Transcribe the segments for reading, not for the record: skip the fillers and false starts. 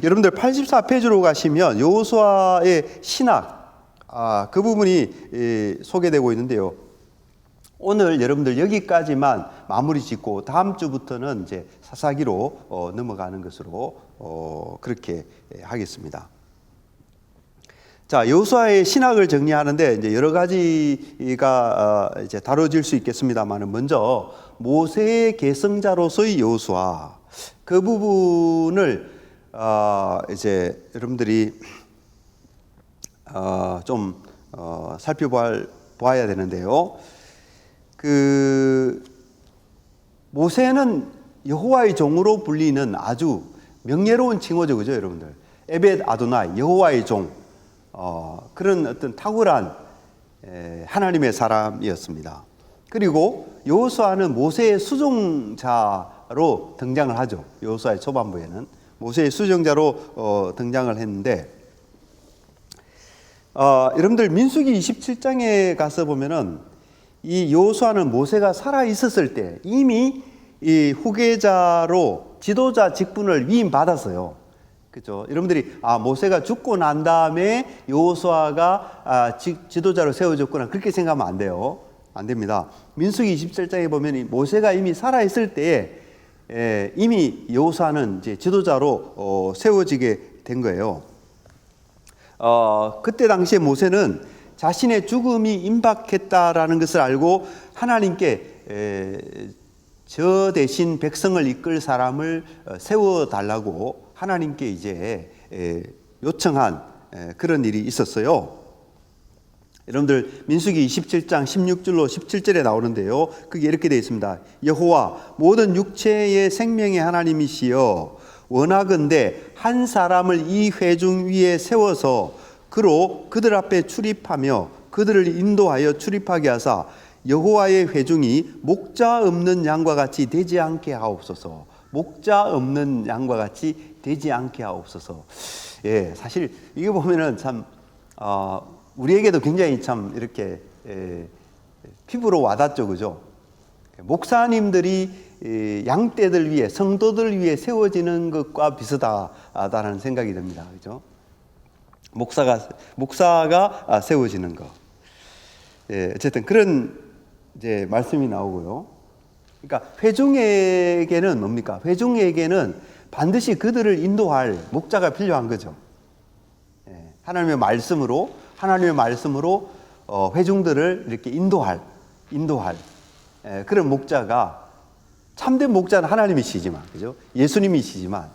여러분들 84페이지로 가시면 여호수아의 신학, 그 부분이 소개되고 있는데요. 오늘 여러분들 여기까지만 마무리 짓고 다음 주부터는 이제 사사기로 넘어가는 것으로 그렇게 하겠습니다. 자, 여호수아의 신학을 정리하는데 이제 여러 가지가 이제 다뤄질 수 있겠습니다만, 먼저 모세의 계승자로서의 여호수아, 그 부분을 이제 여러분들이 좀 살펴봐야 되는데요. 모세는 여호와의 종으로 불리는 아주 명예로운 칭호죠, 그죠, 여러분들? 에벳 아도나이, 여호와의 종, 그런 어떤 탁월한 하나님의 사람이었습니다. 그리고 여호수아는 모세의 수종자로 등장을 하죠. 여호수아의 초반부에는 모세의 수종자로 등장을 했는데, 여러분들 민수기 27장에 가서 보면은 이 여호수아는 모세가 살아 있었을 때 이미 이 후계자로 지도자 직분을 위임받았어요. 그렇죠? 여러분들이 모세가 죽고 난 다음에 여호수아가 지도자로 세워졌구나, 그렇게 생각하면 안 돼요. 안 됩니다. 민수기 27장에 보면 모세가 이미 살아 있을 때에 이미 여호수아는 이제 지도자로 세워지게 된 거예요. 그때 당시에 모세는 자신의 죽음이 임박했다라는 것을 알고 하나님께 저 대신 백성을 이끌 사람을 세워달라고 하나님께 이제 요청한 그런 일이 있었어요. 여러분들 민수기 27장 16절로 17절에 나오는데요. 그게 이렇게 되어 있습니다. 여호와 모든 육체의 생명의 하나님이시여, 원하건대 한 사람을 이 회중 위에 세워서 그로 그들 앞에 출입하며 그들을 인도하여 출입하게 하사 여호와의 회중이 목자 없는 양과 같이 되지 않게 하옵소서. 목자 없는 양과 같이 되지 않게 하옵소서. 예, 사실 이게 보면은 참 우리에게도 굉장히 참 이렇게 피부로 와닿죠, 그죠? 목사님들이 양떼들 위해, 성도들 위해 세워지는 것과 비슷하다는 생각이 듭니다, 그죠? 목사가 세워지는 것. 예, 어쨌든 그런 이제 말씀이 나오고요. 그러니까 회중에게는 뭡니까? 회중에게는 반드시 그들을 인도할 목자가 필요한 거죠. 예, 하나님의 말씀으로 회중들을 이렇게 인도할 그런 목자가, 참된 목자는 하나님이시지만, 그죠? 예수님이시지만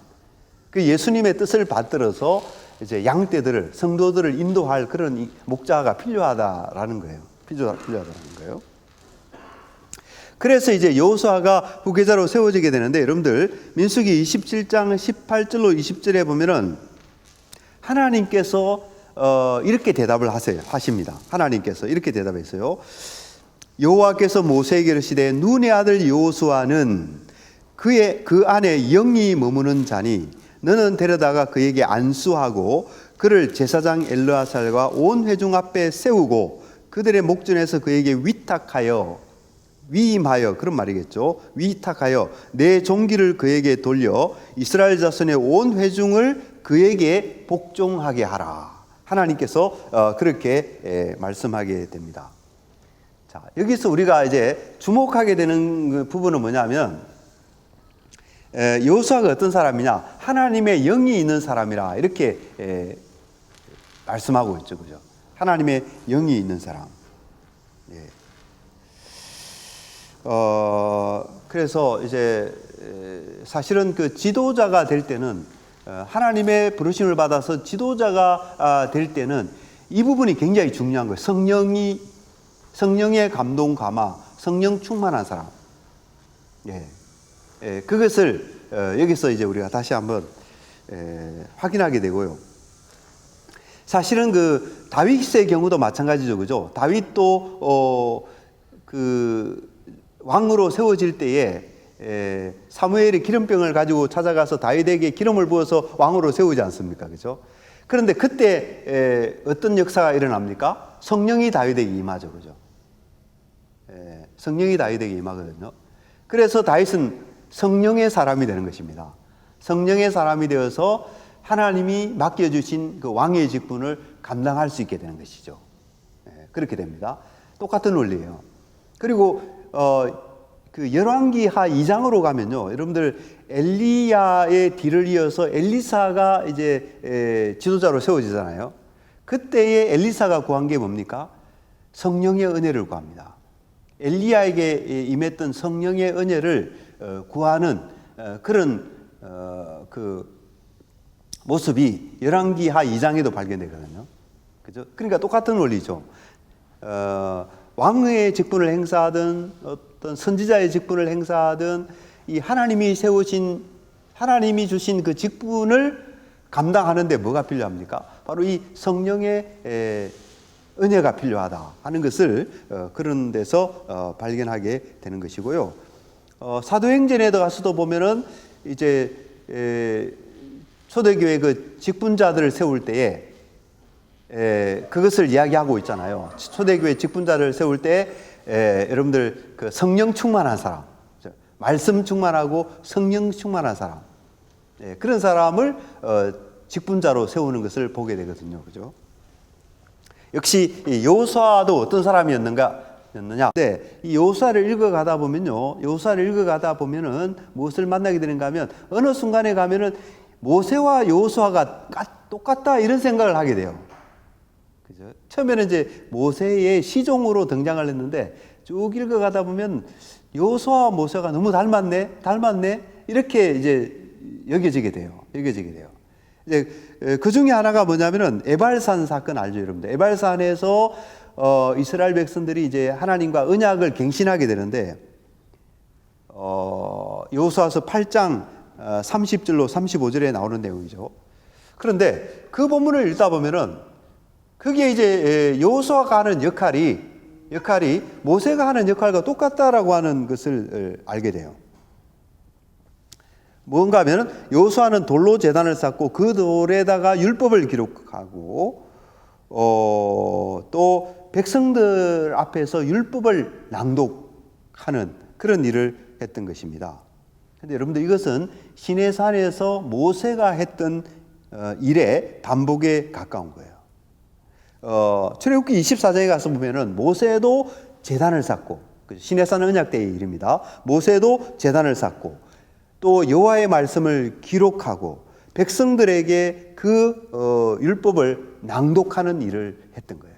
그 예수님의 뜻을 받들어서 이제 양떼들을, 성도들을 인도할 그런 목자가 필요하다라는 거예요. 필요하다는 거예요. 그래서 이제 여호수아가 후계자로 세워지게 되는데, 여러분들 민수기 27장 18절로 20절에 보면은 하나님께서 이렇게 대답을 하십니다. 하나님께서 이렇게 대답했어요. 여호와께서 모세에게 이르시되 눈의 아들 여호수아는 그 안에 영이 머무는 자니 너는 데려다가 그에게 안수하고 그를 제사장 엘르아살과 온 회중 앞에 세우고 그들의 목전에서 그에게 위임하여 그런 말이겠죠. 위탁하여 내 종기를 그에게 돌려 이스라엘 자손의 온 회중을 그에게 복종하게 하라. 하나님께서 그렇게 말씀하게 됩니다. 자, 여기서 우리가 이제 주목하게 되는 그 부분은 뭐냐면, 여호수아가 어떤 사람이냐? 하나님의 영이 있는 사람이라 이렇게 말씀하고 있죠, 그죠? 하나님의 영이 있는 사람. 예. 그래서 이제 사실은 그 지도자가 될 때는, 하나님의 부르심을 받아서 지도자가 될 때는 이 부분이 굉장히 중요한 거예요. 성령의 감동 감화, 성령 충만한 사람. 예. 그것을 여기서 이제 우리가 다시 한번 확인하게 되고요. 사실은 그 다윗의 경우도 마찬가지죠, 그죠? 다윗도 그 왕으로 세워질 때에 사무엘이 기름병을 가지고 찾아가서 다윗에게 기름을 부어서 왕으로 세우지 않습니까, 그죠? 그런데 그때 어떤 역사가 일어납니까? 성령이 다윗에게 임하죠, 그죠? 성령이 다윗에게 임하거든요. 그래서 다윗은 성령의 사람이 되는 것입니다. 성령의 사람이 되어서 하나님이 맡겨주신 그 왕의 직분을 감당할 수 있게 되는 것이죠. 그렇게 됩니다. 똑같은 원리예요. 그리고 그 열왕기하 2장으로 가면요, 여러분들 엘리야의 뒤를 이어서 엘리사가 이제 지도자로 세워지잖아요. 그때에 엘리사가 구한 게 뭡니까? 성령의 은혜를 구합니다. 엘리야에게 임했던 성령의 은혜를 구하는 그런 그 모습이 열왕기하 2장에도 발견되거든요. 그죠? 그러니까 똑같은 원리죠. 왕의 직분을 행사하든 어떤 선지자의 직분을 행사하든 이 하나님이 세우신, 하나님이 주신 그 직분을 감당하는데 뭐가 필요합니까? 바로 이 성령의 은혜가 필요하다 하는 것을 그런 데서 발견하게 되는 것이고요. 사도행전에 들어가서도 보면은 이제 초대교회 그 직분자들을 세울 때에 그것을 이야기하고 있잖아요. 초대교회 직분자를 세울 때 여러분들 그 성령 충만한 사람, 말씀 충만하고 성령 충만한 사람, 그런 사람을 직분자로 세우는 것을 보게 되거든요. 그죠? 역시 여호수아도 어떤 사람이었느냐? 네, 이 여호수아를 읽어가다 보면요, 여호수아를 읽어가다 보면은 무엇을 만나게 되는가 하면 어느 순간에 가면은 모세와 여호수아가 똑같다 이런 생각을 하게 돼요. 그죠? 처음에는 이제 모세의 시종으로 등장을 했는데 쭉 읽어가다 보면 여호수아와 모세가 너무 닮았네, 이렇게 이제 여겨지게 돼요. 이제 그 중에 하나가 뭐냐면은 에발산 사건 알죠, 여러분들? 에발산에서 이스라엘 백성들이 이제 하나님과 언약을 갱신하게 되는데 여호수아서 8장 30절로 35절에 나오는 내용이죠. 그런데 그 본문을 읽다 보면은 그게 이제 여호수아가 하는 역할이 모세가 하는 역할과 똑같다라고 하는 것을 알게 돼요. 뭔가 하면은 여호수아는 돌로 제단을 쌓고 그 돌에다가 율법을 기록하고 또 백성들 앞에서 율법을 낭독하는 그런 일을 했던 것입니다. 그런데 여러분들 이것은 시내산에서 모세가 했던 일의 반복에 가까운 거예요. 출애굽기 24장에 가서 보면은 모세도 제단을 쌓고, 시내산 언약 때의 일입니다. 모세도 제단을 쌓고 또 여호와의 말씀을 기록하고 백성들에게 그 율법을 낭독하는 일을 했던 거예요.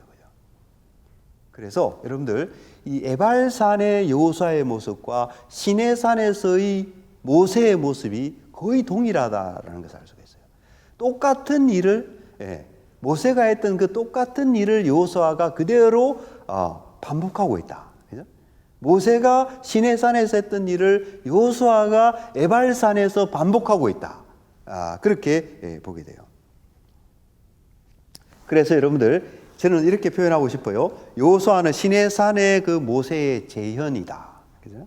그래서 여러분들 이 에발산의 여호수아의 모습과 시내산에서의 모세의 모습이 거의 동일하다라는 것을 알 수가 있어요. 똑같은 일을 모세가 했던 그 똑같은 일을 여호수아가 그대로 반복하고 있다. 그죠? 모세가 시내산에서 했던 일을 여호수아가 에발산에서 반복하고 있다. 그렇게 보게 돼요. 그래서 여러분들 저는 이렇게 표현하고 싶어요. 여호수아는 시내산의 그 모세의 재현이다. 그죠?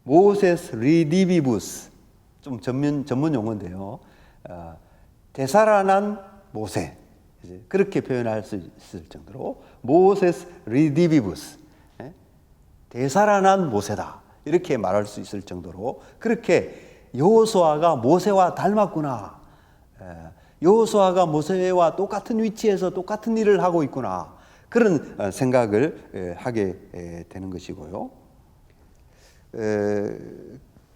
모세스 리디비부스, 좀 전문 용어인데요. 되살아난 모세, 그렇게 표현할 수 있을 정도로 모세스 리디비부스, 되살아난 모세다 이렇게 말할 수 있을 정도로 그렇게 여호수아가 모세와 닮았구나, 여호수아가 모세와 똑같은 위치에서 똑같은 일을 하고 있구나, 그런 생각을 하게 되는 것이고요.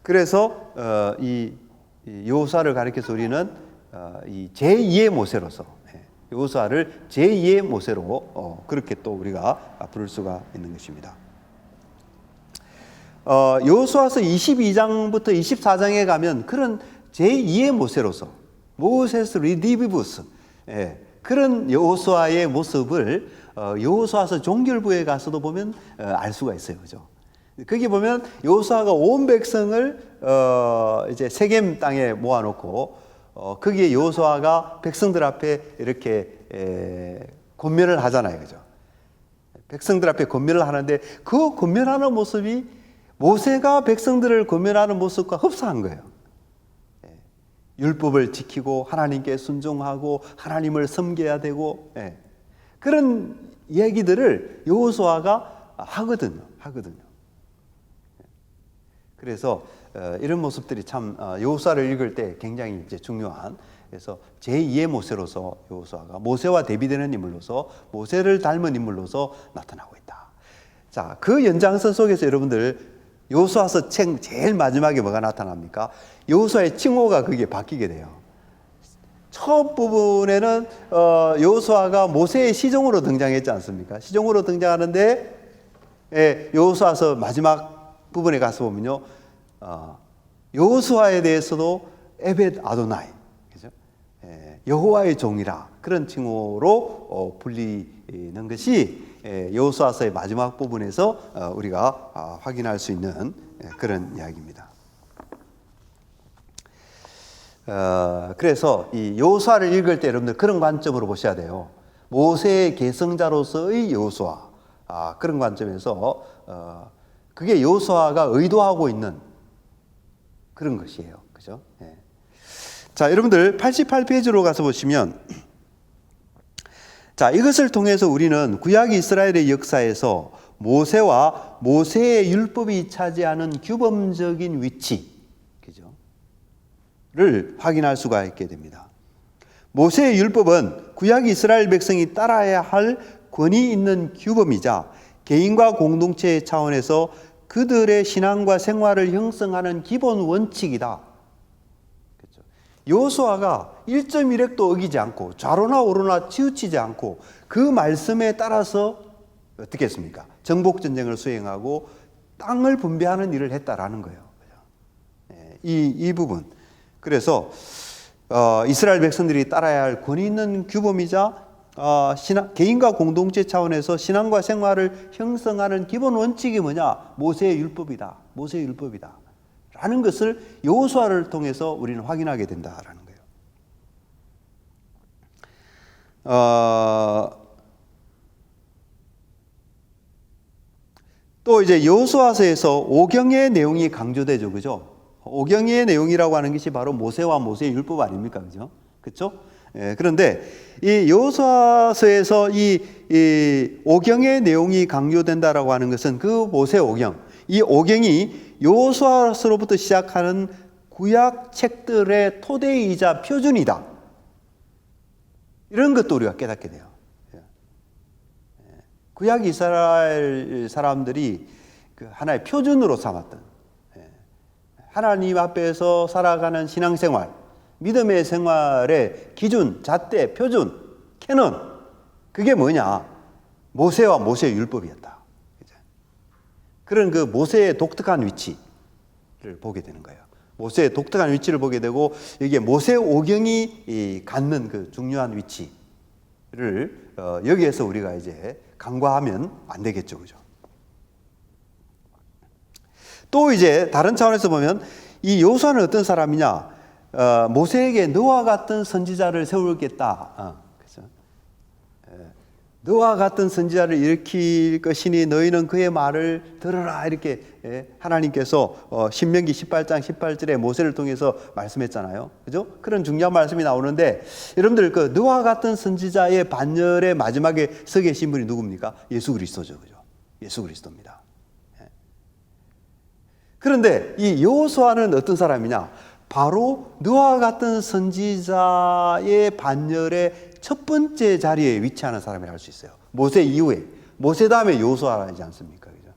그래서 이 여호수아를 가리켜서 우리는 이 제2의 모세로서, 여호수아를 제2의 모세로 그렇게 또 우리가 부를 수가 있는 것입니다. 여호수아서 22장부터 24장에 가면 그런 제2의 모세로서 모세스 리디비부스, 그런 여호수아의 모습을 여호수아서 종결부에 가서도 보면 알 수가 있어요. 그죠? 거기 보면 여호수아가 온 백성을 이제 세겜 땅에 모아놓고 거기에 여호수아가 백성들 앞에 이렇게 권면을 하잖아요. 그죠? 백성들 앞에 권면을 하는데 그 권면하는 모습이 모세가 백성들을 권면하는 모습과 흡사한 거예요. 율법을 지키고 하나님께 순종하고 하나님을 섬겨야 되고, 그런 얘기들을 여호수아가 하거든요. 그래서 이런 모습들이 참 여호수아를 읽을 때 굉장히 이제 중요한, 그래서 제2의 모세로서 여호수아가 모세와 대비되는 인물로서 모세를 닮은 인물로서 나타나고 있다. 자, 그 연장선 속에서 여러분들 여호수아서 책 제일 마지막에 뭐가 나타납니까? 여호수아의 칭호가 그게 바뀌게 돼요. 첫 부분에는 여호수아가 모세의 시종으로 등장했지 않습니까? 시종으로 등장하는데 여호수아서 마지막 부분에 가서 보면요, 여호수아에 대해서도 에벳 아도나이, 그죠? 여호와의 종이라, 그런 칭호로 불리는 것이 여호수아서의 마지막 부분에서 우리가 확인할 수 있는 그런 이야기입니다. 그래서 이 여호수아를 읽을 때 여러분들 그런 관점으로 보셔야 돼요. 모세의 계승자로서의 여호수아, 그런 관점에서 그게 여호수아가 의도하고 있는 그런 것이에요. 그죠? 예. 자, 여러분들 88페이지로 가서 보시면, 자, 이것을 통해서 우리는 구약 이스라엘의 역사에서 모세와 모세의 율법이 차지하는 규범적인 위치, 그죠? 를 확인할 수가 있게 됩니다. 모세의 율법은 구약 이스라엘 백성이 따라야 할 권위 있는 규범이자 개인과 공동체 차원에서 그들의 신앙과 생활을 형성하는 기본 원칙이다. 그렇죠? 여호수아가 1.1획도 어기지 않고 좌로나 우로나 치우치지 않고 그 말씀에 따라서 어떻게 했습니까? 정복 전쟁을 수행하고 땅을 분배하는 일을 했다라는 거예요. 이 부분. 그래서 이스라엘 백성들이 따라야 할 권위 있는 규범이자 개인과 공동체 차원에서 신앙과 생활을 형성하는 기본 원칙이 뭐냐? 모세의 율법이다. 모세의 율법이다. 라는 것을 여호수아를 통해서 우리는 확인하게 된다라는 거예요. 또 이제 여호수아서에서 오경의 내용이 강조되죠. 그죠? 오경의 내용이라고 하는 것이 바로 모세와 모세의 율법 아닙니까? 그죠? 그렇죠? 그런데 이 여호수아서에서 이 오경의 내용이 강조된다라고 하는 것은 그 모세 오경, 이 오경이 여호수아서로부터 시작하는 구약 책들의 토대이자 표준이다. 이런 것도 우리가 깨닫게 돼요. 구약 이스라엘 사람들이 그 하나의 표준으로 삼았던, 하나님 앞에서 살아가는 신앙생활, 믿음의 생활의 기준, 잣대, 표준, 캐논, 그게 뭐냐? 모세와 모세의 율법이었다. 그런 그 모세의 독특한 위치를 보게 되는 거예요. 모세의 독특한 위치를 보게 되고, 이게 모세 오경이 갖는 그 중요한 위치를 여기에서 우리가 이제 간과하면 안 되겠죠. 그죠? 또 이제 다른 차원에서 보면 이 여호수아는 어떤 사람이냐? 모세에게 너와 같은 선지자를 세우겠다. 그렇죠? 너와 같은 선지자를 일으킬 것이니 너희는 그의 말을 들으라. 이렇게 하나님께서 신명기 18장 18절에 모세를 통해서 말씀했잖아요. 그죠? 그런 중요한 말씀이 나오는데, 여러분들 그 너와 같은 선지자의 반열의 마지막에 서 계신 분이 누굽니까? 예수 그리스도죠. 그죠? 예수 그리스도입니다. 그런데 이 여호수아는 어떤 사람이냐? 바로 너와 같은 선지자의 반열의 첫 번째 자리에 위치하는 사람이라 할 수 있어요. 모세 이후에, 모세 다음에 여호수아이지 않습니까? 그죠?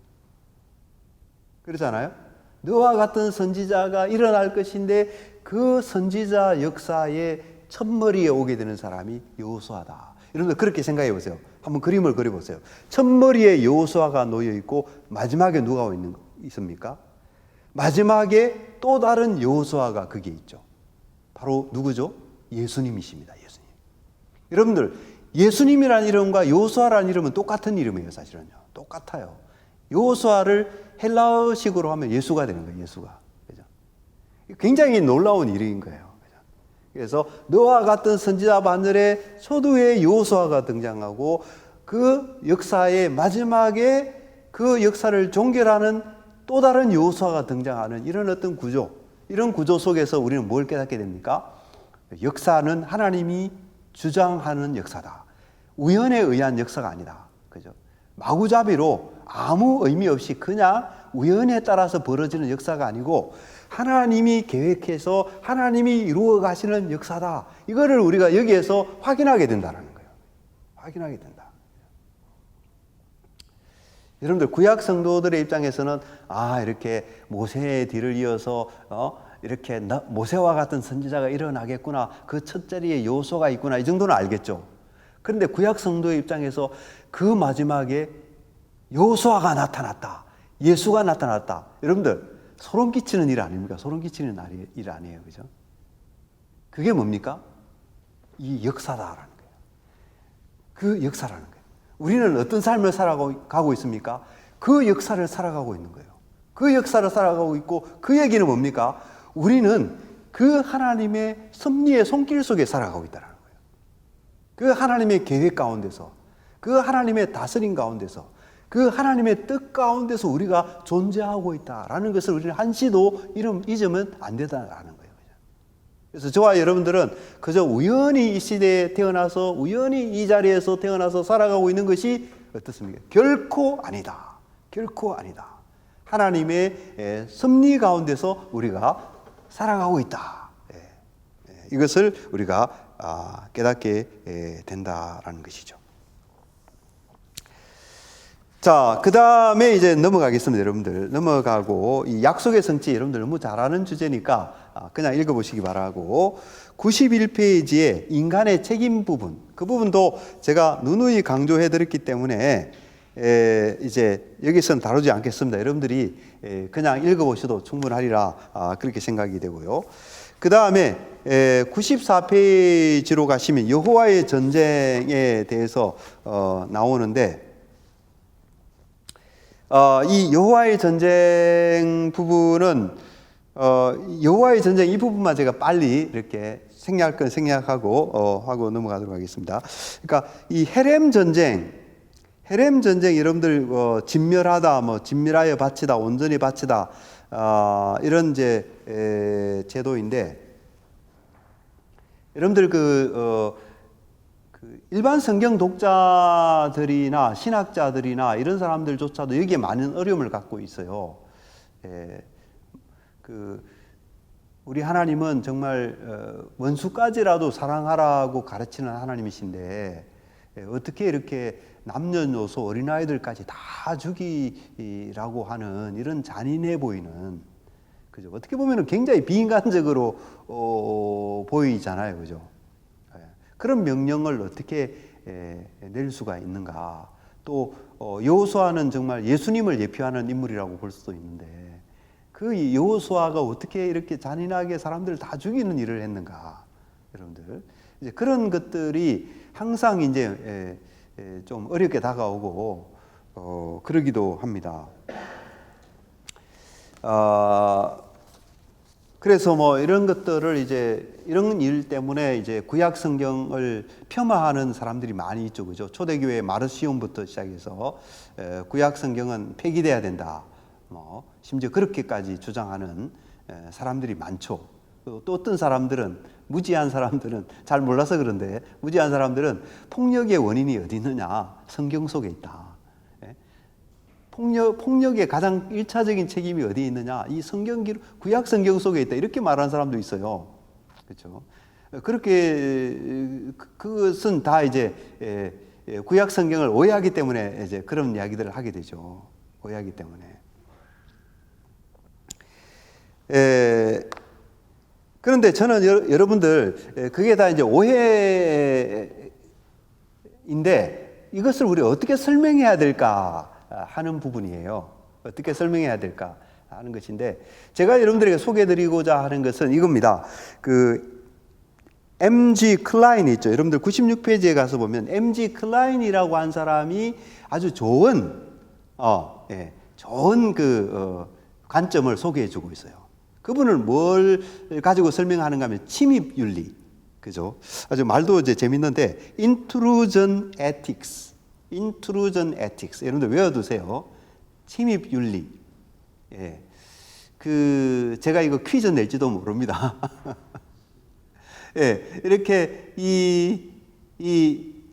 그렇잖아요? 너와 같은 선지자가 일어날 것인데 그 선지자 역사의 첫머리에 오게 되는 사람이 여호수아다. 여러분들 그렇게 생각해 보세요. 한번 그림을 그려보세요. 첫머리에 여호수아가 놓여 있고 마지막에 누가 있습니까? 마지막에 또 다른 여호수아가 거기에 있죠. 바로 누구죠? 예수님이십니다. 예수님. 여러분들 예수님이라는 이름과 여호수아라는 이름은 똑같은 이름이에요. 사실은요. 똑같아요. 여호수아를 헬라어식으로 하면 예수가 되는 거예요. 예수가. 그죠? 굉장히 놀라운 일인 거예요. 그죠? 그래서 너와 같은 선지자 반열에 초두에 여호수아가 등장하고 그 역사의 마지막에 그 역사를 종결하는 또 다른 여호수아가 등장하는 이런 어떤 구조, 이런 구조 속에서 우리는 뭘 깨닫게 됩니까? 역사는 하나님이 주장하는 역사다. 우연에 의한 역사가 아니다. 그죠? 마구잡이로 아무 의미 없이 그냥 우연에 따라서 벌어지는 역사가 아니고 하나님이 계획해서 하나님이 이루어 가시는 역사다. 이거를 우리가 여기에서 확인하게 된다는 거예요. 확인하게 된다. 여러분들 구약 성도들의 입장에서는 이렇게 모세의 뒤를 이어서 이렇게 모세와 같은 선지자가 일어나겠구나. 그 첫 자리에 여호수아가 있구나. 이 정도는 알겠죠. 그런데 구약 성도의 입장에서 그 마지막에 여호수아가 나타났다. 예수가 나타났다. 여러분들 소름 끼치는 일 아닙니까? 소름 끼치는 일 아니에요. 그죠? 그게 뭡니까? 이 역사다라는 거예요. 그 역사라는 거예요. 우리는 어떤 삶을 살아가고 있습니까? 그 역사를 살아가고 있는 거예요. 그 역사를 살아가고 있고 그 얘기는 뭡니까? 우리는 그 하나님의 섭리의 손길 속에 살아가고 있다는 거예요. 그 하나님의 계획 가운데서, 그 하나님의 다스림 가운데서, 그 하나님의 뜻 가운데서 우리가 존재하고 있다라는 것을 우리는 한시도 잊으면 안 된다는 거예요. 그래서 저와 여러분들은 그저 우연히 이 시대에 태어나서 우연히 이 자리에서 태어나서 살아가고 있는 것이 어떻습니까? 결코 아니다. 결코 아니다. 하나님의 섭리 가운데서 우리가 살아가고 있다. 이것을 우리가 깨닫게 된다라는 것이죠. 자, 그 다음에 이제 넘어가겠습니다, 여러분들. 넘어가고, 이 약속의 성취, 여러분들 너무 잘 아는 주제니까 그냥 읽어보시기 바라고, 91페이지에 인간의 책임 부분, 그 부분도 제가 누누이 강조해 드렸기 때문에, 이제 여기서는 다루지 않겠습니다. 여러분들이 그냥 읽어보셔도 충분하리라, 그렇게 생각이 되고요. 그 다음에 94페이지로 가시면 여호와의 전쟁에 대해서 나오는데, 이 여호와의 전쟁 부분은 여호와의 전쟁 이 부분만 제가 빨리 이렇게 생략할 건 생략하고 하고 넘어가도록 하겠습니다. 그러니까 이 헤렘 전쟁 여러분들 진멸하다, 진멸하여 바치다, 온전히 바치다 이런 이제 제도인데, 여러분들 일반 성경 독자들이나 신학자들이나 이런 사람들조차도 여기에 많은 어려움을 갖고 있어요. 우리 하나님은 정말 원수까지라도 사랑하라고 가르치는 하나님이신데 어떻게 이렇게 남녀노소 어린아이들까지 다 죽이라고 하는 이런 잔인해 보이는, 그죠? 어떻게 보면 굉장히 비인간적으로 보이잖아요, 그죠? 그런 명령을 어떻게 낼 수가 있는가? 또 여호수아는 정말 예수님을 예표하는 인물이라고 볼 수도 있는데 그 여호수아가 어떻게 이렇게 잔인하게 사람들을 다 죽이는 일을 했는가? 여러분들 이제 그런 것들이 항상 이제 좀 어렵게 다가오고 그러기도 합니다. 그래서 이런 것들을 이런 일 때문에 이제 구약 성경을 폄하하는 사람들이 많이 있죠, 그죠? 초대교회 마르시온부터 시작해서 구약 성경은 폐기돼야 된다, 심지어 그렇게까지 주장하는 사람들이 많죠. 또 어떤 사람들은, 무지한 사람들은 잘 몰라서 그런데 무지한 사람들은 폭력의 원인이 어디 있느냐? 성경 속에 있다. 폭력의 가장 1차적인 책임이 어디에 있느냐? 이 성경 기록, 구약 성경 속에 있다. 이렇게 말하는 사람도 있어요. 그렇죠? 그렇게 그것은 다 이제 구약 성경을 오해하기 때문에 이제 그런 이야기들을 하게 되죠. 오해하기 때문에. 그런데 저는 여러분들 그게 다 이제 오해인데 이것을 우리 어떻게 설명해야 될까 하는 부분이에요. 어떻게 설명해야 될까 하는 것인데, 제가 여러분들에게 소개해드리고자 하는 것은 이겁니다. MG 클라인 있죠. 여러분들 96페이지에 가서 보면 MG 클라인이라고 한 사람이 아주 좋은 관점을 소개해주고 있어요. 그분을 뭘 가지고 설명하는가 하면 침입윤리, 그죠? 아주 말도 이제 재밌는데 intrusion ethics. 여러분들 외워두세요. 침입윤리. 제가 이거 퀴즈 낼지도 모릅니다. 이렇게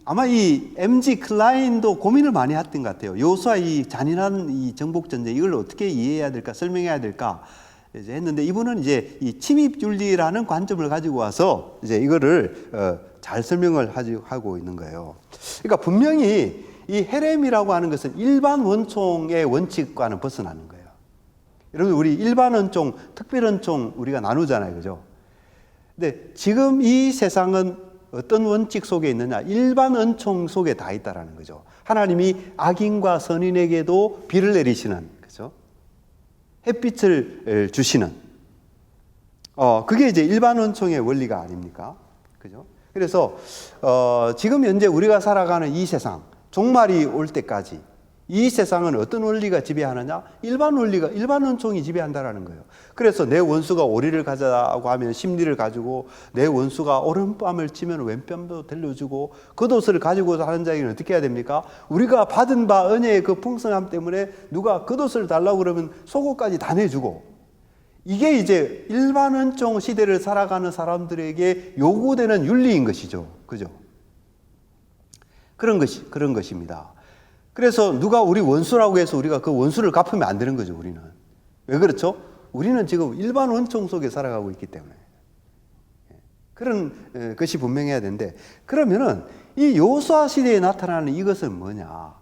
아마 이 MG 클라인도 고민을 많이 했던 것 같아요. 여호수아 이 잔인한 이 정복 전쟁 이걸 어떻게 이해해야 될까, 설명해야 될까 이제 했는데 이분은 이제 이 침입 윤리라는 관점을 가지고 와서 이제 이거를 잘 설명을 하고 있는 거예요. 그러니까 분명히 이 헤렘이라고 하는 것은 일반 원총의 원칙과는 벗어나는 거예요. 여러분 우리 일반 원총, 특별 원총 우리가 나누잖아요, 그죠? 근데 지금 이 세상은 어떤 원칙 속에 있느냐? 일반 원총 속에 다 있다라는 거죠. 하나님이 악인과 선인에게도 비를 내리시는, 그죠? 햇빛을 주시는. 그게 이제 일반 원총의 원리가 아닙니까? 그죠? 그래서 지금 현재 우리가 살아가는 이 세상, 종말이 올 때까지 이 세상은 어떤 원리가 지배하느냐? 일반 원리가, 일반 원총이 지배한다라는 거예요. 그래서 내 원수가 오리를 가져라고 하면 심리를 가지고, 내 원수가 오른뺨을 치면 왼뺨도 들려주고, 겉옷을 가지고 하는 자에게는 어떻게 해야 됩니까? 우리가 받은 바 은혜의 그 풍성함 때문에 누가 겉옷을 달라고 그러면 속옷까지 다 내주고, 이게 이제 일반 원총 시대를 살아가는 사람들에게 요구되는 윤리인 것이죠. 그죠? 그런 것입니다. 그래서 누가 우리 원수라고 해서 우리가 그 원수를 갚으면 안 되는 거죠, 우리는. 왜 그렇죠? 우리는 지금 일반 원총 속에 살아가고 있기 때문에. 그런 것이 분명해야 되는데, 그러면은 이 여호수아 시대에 나타나는 이것은 뭐냐?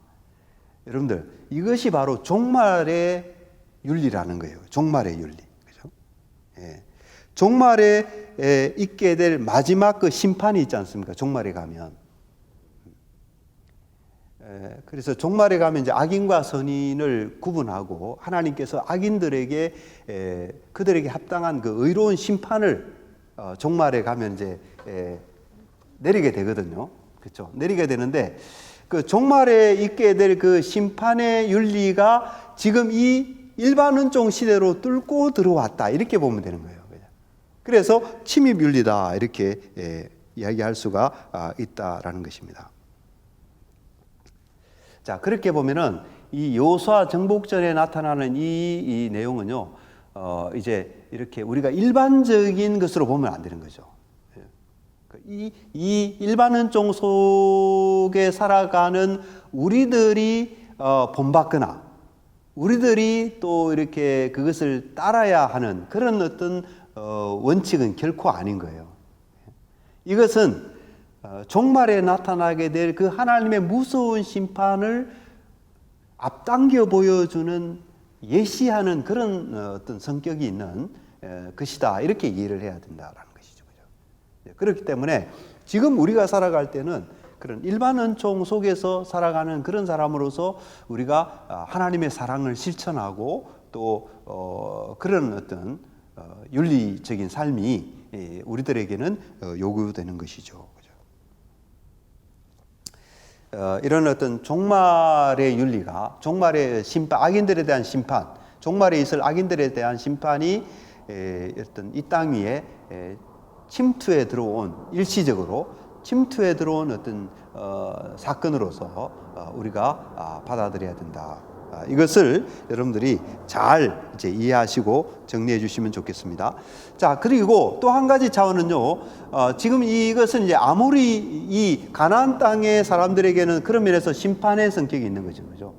여러분들, 이것이 바로 종말의 윤리라는 거예요. 종말의 윤리. 그죠? 예. 종말에 있게 될 마지막 그 심판이 있지 않습니까? 종말에 가면. 그래서 종말에 가면 이제 악인과 선인을 구분하고 하나님께서 악인들에게 그들에게 합당한 그 의로운 심판을 종말에 가면 이제 내리게 되거든요. 그렇죠? 내리게 되는데 그 종말에 있게 될 그 심판의 윤리가 지금 이 일반 원총 시대로 뚫고 들어왔다 이렇게 보면 되는 거예요. 그래서 침입 윤리다 이렇게 이야기할 수가 있다라는 것입니다. 자, 그렇게 보면은 이 여호수아 정복전에 나타나는 이 내용은요, 이제 이렇게 우리가 일반적인 것으로 보면 안 되는 거죠. 이 일반 원총 속에 살아가는 우리들이 본받거나 우리들이 또 이렇게 그것을 따라야 하는 그런 어떤 원칙은 결코 아닌 거예요. 이것은 종말에 나타나게 될 그 하나님의 무서운 심판을 앞당겨 보여주는 예시하는 그런 어떤 성격이 있는 것이다. 이렇게 이해를 해야 된다라는 것이죠. 그렇기 때문에 지금 우리가 살아갈 때는 그런 일반 원총 속에서 살아가는 그런 사람으로서 우리가 하나님의 사랑을 실천하고 또 그런 어떤 윤리적인 삶이 우리들에게는 요구되는 것이죠. 이런 어떤 종말의 윤리가, 종말의 심판, 악인들에 대한 심판, 종말에 있을 악인들에 대한 심판이 어떤 이 땅 위에 침투에 들어온, 일시적으로 침투에 들어온 어떤 사건으로서 우리가 받아들여야 된다. 이것을 여러분들이 잘 이제 이해하시고 정리해 주시면 좋겠습니다. 자, 그리고 또 한 가지 차원은요, 지금 이것은 이제 아무리 이 가나안 땅의 사람들에게는 그런 면에서 심판의 성격이 있는 거죠. 그죠?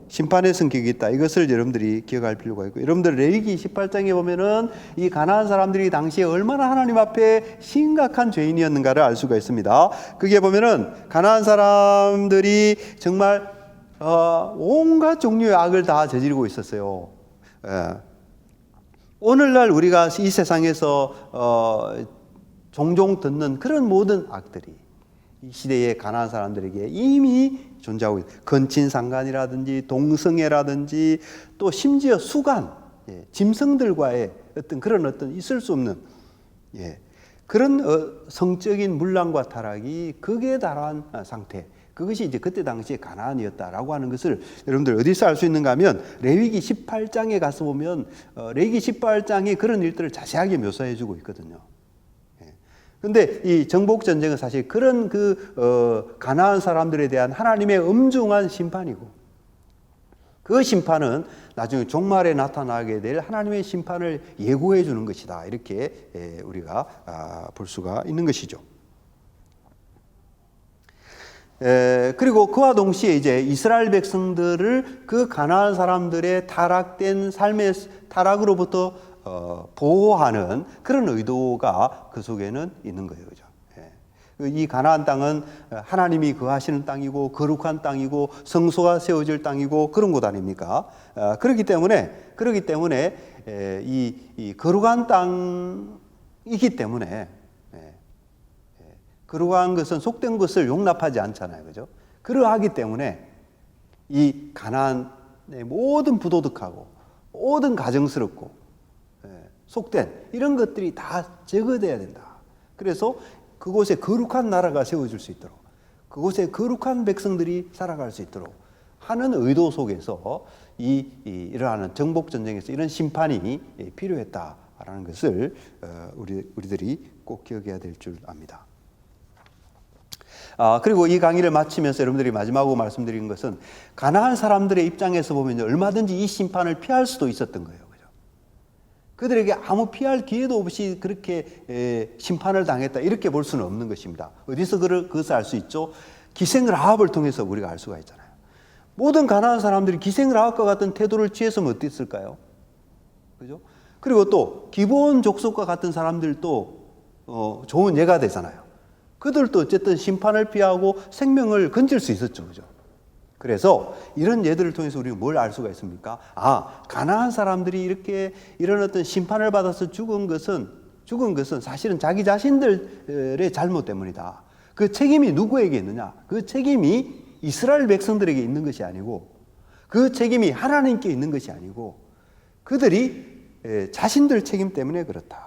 심판의 성격이 있다. 이것을 여러분들이 기억할 필요가 있고, 여러분들 레위기 18장에 보면은 이 가나안 사람들이 당시에 얼마나 하나님 앞에 심각한 죄인이었는가를 알 수가 있습니다. 그게 보면은 가나안 사람들이 정말 온갖 종류의 악을 다 저지르고 있었어요. 오늘날 우리가 이 세상에서 종종 듣는 그런 모든 악들이 이 시대의 가나안 사람들에게 이미 존재하고 있어요. 건친상간이라든지 동성애라든지 또 심지어 수간, 짐승들과의 어떤 그런 어떤 있을 수 없는 그런 성적인 문란과 타락이 극에 달한 상태. 그것이 이제 그때 당시에 가나안이었다라고 하는 것을 여러분들 어디서 알 수 있는가 하면 레위기 18장에 가서 보면 레위기 18장에 그런 일들을 자세하게 묘사해 주고 있거든요. 근데 이 정복 전쟁은 사실 그런 가나안 사람들에 대한 하나님의 엄중한 심판이고, 그 심판은 나중에 종말에 나타나게 될 하나님의 심판을 예고해 주는 것이다. 이렇게 우리가 볼 수가 있는 것이죠. 그리고 그와 동시에 이제 이스라엘 백성들을 그 가나안 사람들의 타락된 삶의 타락으로부터 보호하는 그런 의도가 그 속에는 있는 거예요. 그죠? 이 가나안 땅은 하나님이 거하시는 땅이고 거룩한 땅이고 성소가 세워질 땅이고 그런 곳 아닙니까? 그렇기 때문에 이 거룩한 땅이기 때문에 거룩한 것은 속된 것을 용납하지 않잖아요. 그죠? 그러하기 때문에 이 가나안의 모든 부도덕하고 모든 가정스럽고 속된 이런 것들이 다 제거돼야 된다. 그래서 그곳에 거룩한 나라가 세워질 수 있도록 그곳에 거룩한 백성들이 살아갈 수 있도록 하는 의도 속에서 이러한 정복전쟁에서 이런 심판이 필요했다라는 것을 우리들이 꼭 기억해야 될 줄 압니다. 그리고 이 강의를 마치면서 여러분들이 마지막으로 말씀드린 것은 가나안 사람들의 입장에서 보면 얼마든지 이 심판을 피할 수도 있었던 거예요. 그죠? 그들에게 아무 피할 기회도 없이 그렇게 심판을 당했다 이렇게 볼 수는 없는 것입니다. 어디서 그것을 알 수 있죠? 기생라합을 통해서 우리가 알 수가 있잖아요. 모든 가나안 사람들이 기생라합과 같은 태도를 취했으면 어땠을까요? 그죠? 그리고 또 기브온 족속과 같은 사람들도 좋은 예가 되잖아요. 그들도 어쨌든 심판을 피하고 생명을 건질 수 있었죠. 그죠? 그래서 이런 예들을 통해서 우리가 뭘 알 수가 있습니까? 가나안 사람들이 이렇게 이런 어떤 심판을 받아서 죽은 것은 사실은 자기 자신들의 잘못 때문이다. 그 책임이 누구에게 있느냐? 그 책임이 이스라엘 백성들에게 있는 것이 아니고 그 책임이 하나님께 있는 것이 아니고 그들이 자신들 책임 때문에 그렇다.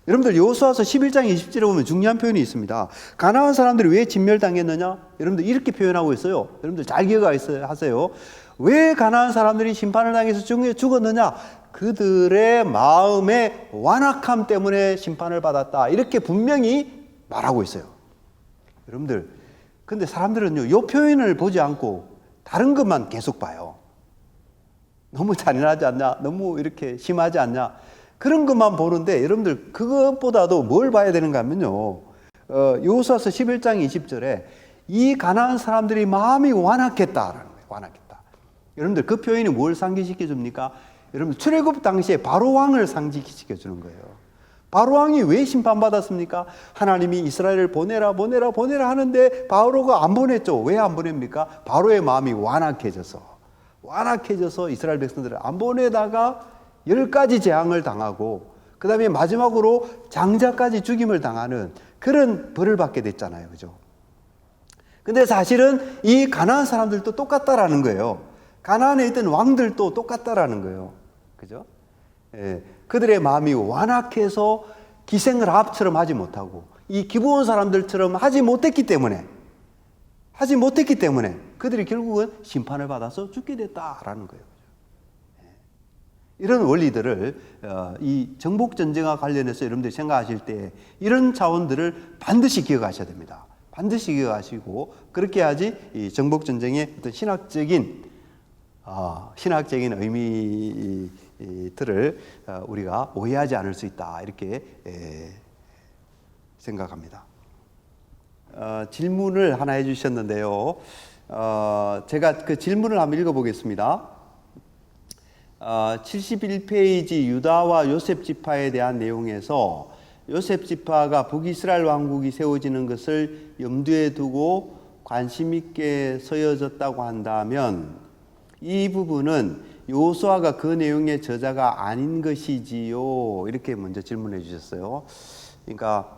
여러분들 여호수아서 11장 20절에 보면 중요한 표현이 있습니다. 가나안 사람들이 왜 진멸당했느냐? 여러분들 이렇게 표현하고 있어요. 여러분들 잘 기억하세요. 왜 가나안 사람들이 심판을 당해서 죽었느냐? 그들의 마음의 완악함 때문에 심판을 받았다. 이렇게 분명히 말하고 있어요. 여러분들 근데 사람들은요 이 표현을 보지 않고 다른 것만 계속 봐요. 너무 잔인하지 않냐? 너무 이렇게 심하지 않냐? 그런 것만 보는데 여러분들 그것보다도 뭘 봐야 되는가 하면요. 여호수아서 11장 20절에 이 가나안 사람들이 마음이 완악했다라는 거예요. 완악했다. 여러분들 그 표현이 뭘 상기시켜 줍니까? 여러분 출애굽 당시에 바로 왕을 상기시켜 주는 거예요. 바로 왕이 왜 심판받았습니까? 하나님이 이스라엘을 보내라 하는데 바로가 안 보냈죠. 왜 안 보냅니까? 바로의 마음이 완악해져서 이스라엘 백성들을 안 보내다가 10가지 재앙을 당하고 그 다음에 마지막으로 장자까지 죽임을 당하는 그런 벌을 받게 됐잖아요. 그죠? 근데 사실은 이 가나안 사람들도 똑같다라는 거예요. 가나안에 있던 왕들도 똑같다라는 거예요. 그죠? 그들의 마음이 완악해서 기생라합처럼 하지 못하고 이 기브온 사람들처럼 하지 못했기 때문에 그들이 결국은 심판을 받아서 죽게 됐다라는 거예요. 이런 원리들을 이 정복전쟁과 관련해서 여러분들이 생각하실 때 이런 차원들을 반드시 기억하셔야 됩니다. 반드시 기억하시고 그렇게 해야지 이 정복전쟁의 어떤 신학적인 의미들을 우리가 오해하지 않을 수 있다 이렇게 생각합니다. 질문을 하나 해주셨는데요. 제가 그 질문을 한번 읽어보겠습니다. 71페이지 유다와 요셉 지파에 대한 내용에서 요셉 지파가 북이스라엘 왕국이 세워지는 것을 염두에 두고 관심 있게 서여졌다고 한다면 이 부분은 여호수아가 그 내용의 저자가 아닌 것이지요? 이렇게 먼저 질문해 주셨어요. 그러니까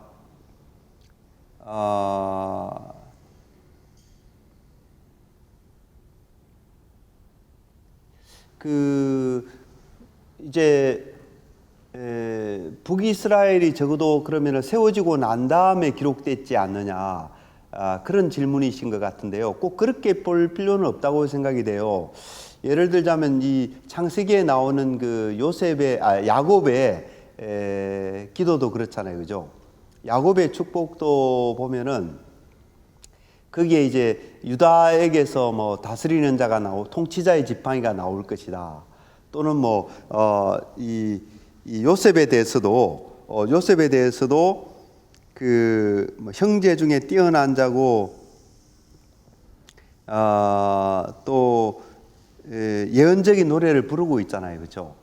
이제 북이스라엘이 적어도 그러면 세워지고 난 다음에 기록됐지 않느냐 그런 질문이신 것 같은데요. 꼭 그렇게 볼 필요는 없다고 생각이 돼요. 예를 들자면 이 창세기에 나오는 그 야곱의 기도도 그렇잖아요, 그죠? 야곱의 축복도 보면은 거기에 이제 유다에게서 뭐 다스리는 자가 통치자의 지팡이가 나올 것이다. 또는 이 요셉에 대해서도 뭐 형제 중에 뛰어난 자고 또 예언적인 노래를 부르고 있잖아요, 그렇죠?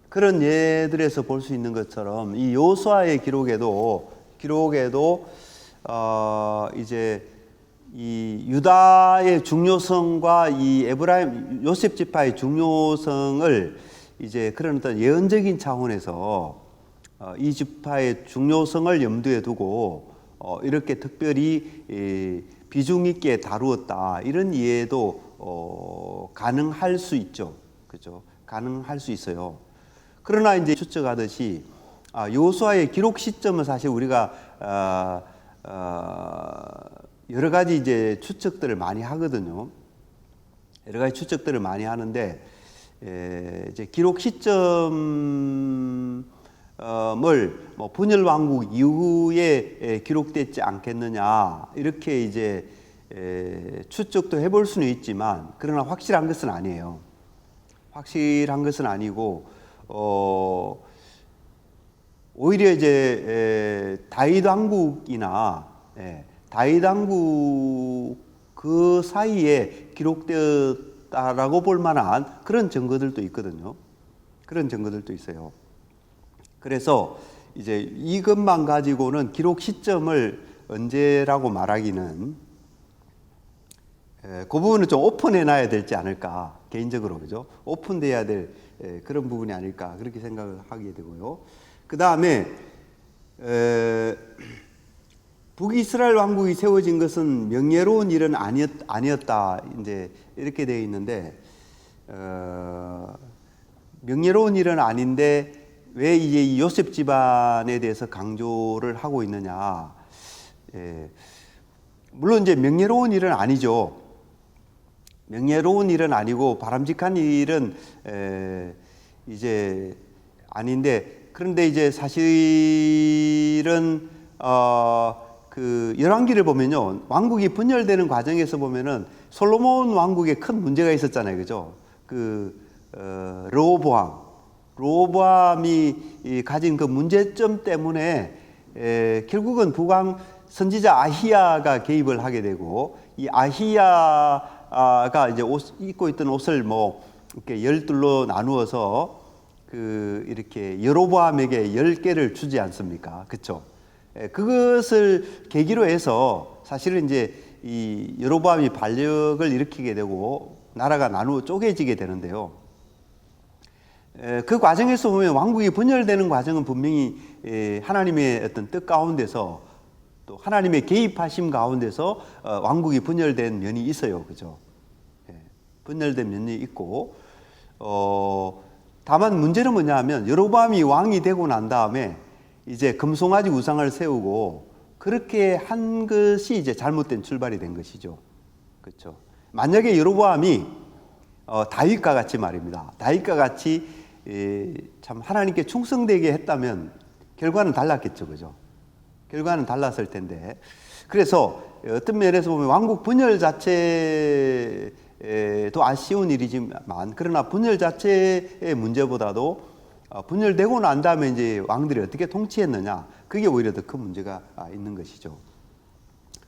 그런 예들에서 볼 수 있는 것처럼 이 여호수아의 기록에도 이제 이 유다의 중요성과 이 에브라임 요셉 지파의 중요성을 이제 그런 어떤 예언적인 차원에서 이 지파의 중요성을 염두에 두고 이렇게 특별히 비중 있게 다루었다, 이런 이해도 가능할 수 있죠, 그렇죠? 가능할 수 있어요. 그러나 이제 추측하듯이 여호수아의 기록 시점은 사실 우리가 여러 가지 이제 추측들을 많이 하거든요. 여러 가지 추측들을 많이 하는데 이제 기록 시점을 뭐 분열 왕국 이후에 기록됐지 않겠느냐, 이렇게 이제 추측도 해볼 수는 있지만, 그러나 확실한 것은 아니에요. 확실한 것은 아니고 오히려 이제 다윗 왕국이나 다윗 왕국 그 사이에 기록되었다라고 볼 만한 그런 증거들도 있거든요. 그런 증거들도 있어요. 그래서 이제 이것만 가지고는 기록 시점을 언제라고 말하기는 그 부분은 좀 오픈해놔야 되지 않을까, 개인적으로, 그죠? 오픈돼야 될 그런 부분이 아닐까, 그렇게 생각을 하게 되고요. 그 다음에 북이스라엘 왕국이 세워진 것은 명예로운 일은 아니었다, 이제 이렇게 되어 있는데, 명예로운 일은 아닌데 왜 이제 이 요셉 집안에 대해서 강조를 하고 있느냐? 물론 이제 명예로운 일은 아니죠. 명예로운 일은 아니고 바람직한 일은 이제 아닌데, 그런데 이제 사실은 그 열왕기를 보면요, 왕국이 분열되는 과정에서 보면은 솔로몬 왕국에 큰 문제가 있었잖아요, 그죠? 르호보암이 가진 그 문제점 때문에 결국은 북왕 선지자 아히야가 개입을 하게 되고, 이 아히야가 이제 입고 있던 옷을 뭐 이렇게 열둘로 나누어서 이렇게 여로보암에게 10개를 주지 않습니까? 그렇죠? 그것을 계기로 해서 사실은 이제 이 여로보암이 반역을 일으키게 되고 나라가 나누어 쪼개지게 되는데요. 그 과정에서 보면 왕국이 분열되는 과정은 분명히 하나님의 어떤 뜻 가운데서, 또 하나님의 개입하심 가운데서 왕국이 분열된 면이 있어요, 그죠? 분열된 면이 있고, 다만 문제는 뭐냐면 여로보암이 왕이 되고 난 다음에 이제 금송아지 우상을 세우고 그렇게 한 것이 이제 잘못된 출발이 된 것이죠, 그렇죠? 만약에 여로보암이 다윗과 같이 말입니다, 다윗과 같이 참 하나님께 충성되게 했다면 결과는 달랐겠죠, 그죠? 결과는 달랐을 텐데, 그래서 어떤 면에서 보면 왕국 분열 자체도 아쉬운 일이지만, 그러나 분열 자체의 문제보다도 분열되고 난 다음에 이제 왕들이 어떻게 통치했느냐, 그게 오히려 더 큰 문제가 있는 것이죠.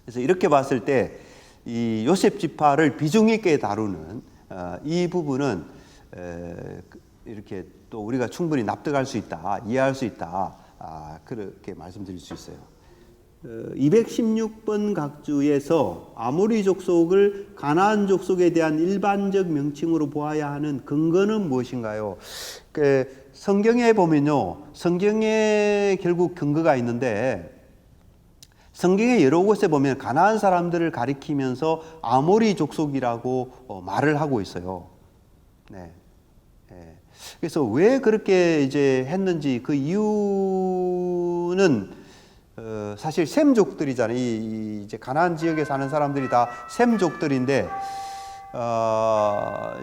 그래서 이렇게 봤을 때 이 요셉 지파를 비중 있게 다루는 이 부분은 이렇게 또 우리가 충분히 납득할 수 있다, 이해할 수 있다, 그렇게 말씀드릴 수 있어요. 216번 각주에서 아모리 족속을 가나안 족속에 대한 일반적 명칭으로 보아야 하는 근거는 무엇인가요? 성경에 보면요, 성경에 결국 근거가 있는데, 성경의 여러 곳에 보면 가나안 사람들을 가리키면서 아모리 족속이라고 말을 하고 있어요. 네. 그래서 왜 그렇게 이제 했는지 그 이유는 사실 셈족들이잖아요. 이제 가나안 지역에 사는 사람들이 다 셈족들인데,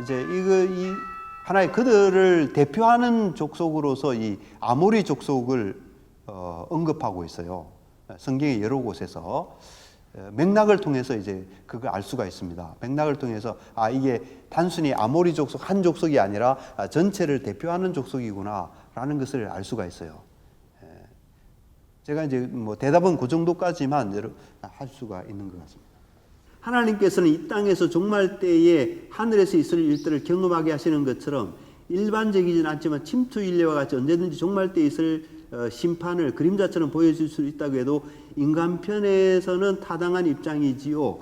이제 이 하나의 그들을 대표하는 족속으로서 이 아모리 족속을 언급하고 있어요. 성경의 여러 곳에서 맥락을 통해서 이제 그걸 알 수가 있습니다. 맥락을 통해서 이게 단순히 아모리 족속 한 족속이 아니라 전체를 대표하는 족속이구나라는 것을 알 수가 있어요. 제가 이제 뭐 대답은 그 정도까지만 할 수가 있는 것 같습니다. 하나님께서는 이 땅에서 종말 때에 하늘에서 있을 일들을 경험하게 하시는 것처럼 일반적이진 않지만 침투 인례와 같이 언제든지 종말 때에 있을 심판을 그림자처럼 보여줄 수 있다고 해도 인간 편에서는 타당한 입장이지요.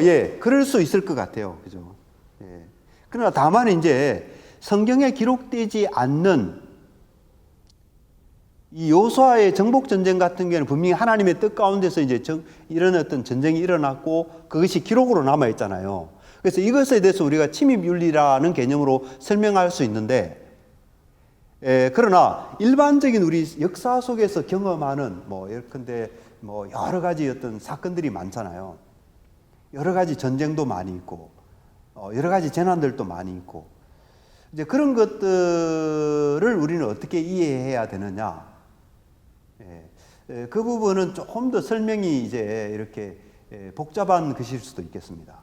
예, 그럴 수 있을 것 같아요. 그죠? 예. 그러나 다만 이제 성경에 기록되지 않는 이 요수아의 정복 전쟁 같은 경우는 분명히 하나님의 뜻 가운데서 이제 이런 어떤 전쟁이 일어났고 그것이 기록으로 남아 있잖아요. 그래서 이것에 대해서 우리가 침입윤리라는 개념으로 설명할 수 있는데, 그러나 일반적인 우리 역사 속에서 경험하는 예컨대 여러 가지 어떤 사건들이 많잖아요. 여러 가지 전쟁도 많이 있고, 여러 가지 재난들도 많이 있고, 이제 그런 것들을 우리는 어떻게 이해해야 되느냐? 그 부분은 조금 더 설명이 이제 이렇게 복잡한 것일 수도 있겠습니다.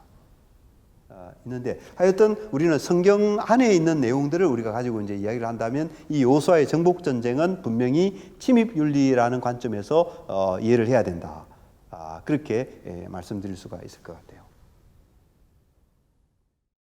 있는데 하여튼 우리는 성경 안에 있는 내용들을 우리가 가지고 이제 이야기를 한다면 이 요수아의 정복 전쟁은 분명히 침입 윤리라는 관점에서 이해를 해야 된다. 그렇게 말씀드릴 수가 있을 것 같아요.